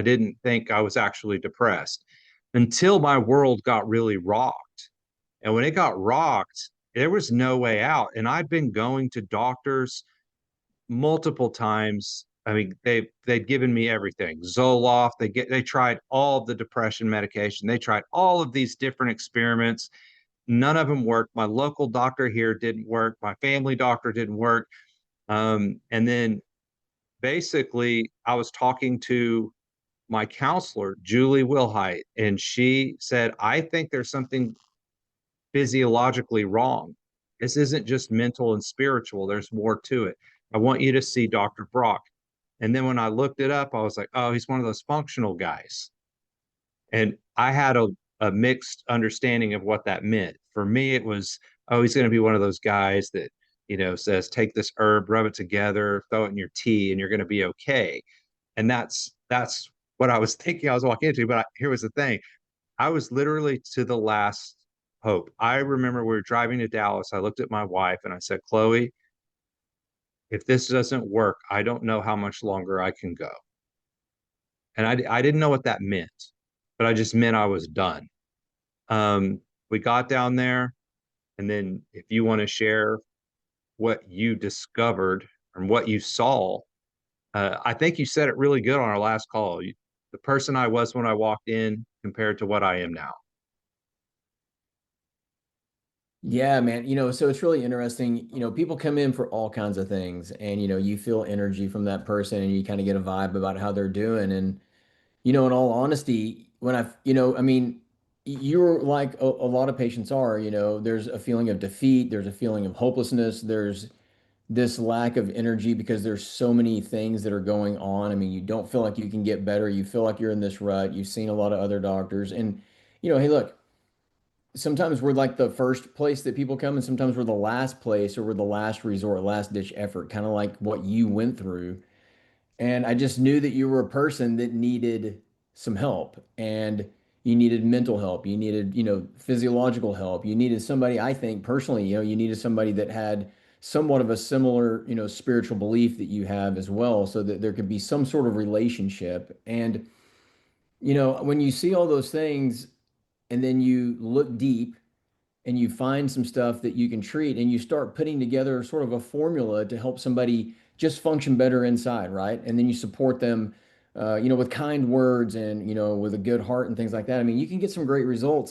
I didn't think I was actually depressed until my world got really rocked. And when it got rocked, there was no way out. And I'd been going to doctors multiple times. I mean, they'd given me everything. Zoloft, they tried all the depression medication. They tried all of these different experiments. None of them worked. My local doctor here didn't work. My family doctor didn't work. And then basically, I was talking to my counselor, Julie Wilhite, and she said, I think there's something physiologically wrong. This isn't just mental and spiritual, there's more to it. I want you to see Dr. Brock. And then when I looked it up, I was like, oh, he's one of those functional guys. And I had a mixed understanding of what that meant. For me, it was, oh, he's going to be one of those guys that, says, take this herb, rub it together, throw it in your tea, and you're going to be okay. And that's what I was thinking I was walking into. But here was the thing. I was literally to the last hope. I remember we were driving to Dallas. I looked at my wife and I said, Chloe, if this doesn't work, I don't know how much longer I can go. And I didn't know what that meant, but I just meant I was done. We got down there, and then if you want to share what you discovered and what you saw, I think you said it really good on our last call. The person I was when I walked in compared to what I am now. Yeah, man. So it's really interesting. People come in for all kinds of things, and you feel energy from that person and you kind of get a vibe about how they're doing. And in all honesty, when I mean, you're like a lot of patients are, there's a feeling of defeat, there's a feeling of hopelessness, there's this lack of energy because there's so many things that are going on. I mean, you don't feel like you can get better. You feel like you're in this rut. You've seen a lot of other doctors, and hey, look, sometimes we're like the first place that people come, and sometimes we're the last place or we're the last resort, last ditch effort, kind of like what you went through. And I just knew that you were a person that needed some help, and you needed mental help. You needed, physiological help. You needed somebody, I think personally, you needed somebody that had somewhat of a similar, spiritual belief that you have as well, so that there could be some sort of relationship. And, when you see all those things and then you look deep and you find some stuff that you can treat and you start putting together sort of a formula to help somebody just function better inside, right? And then you support them, with kind words and, with a good heart and things like that. I mean, you can get some great results.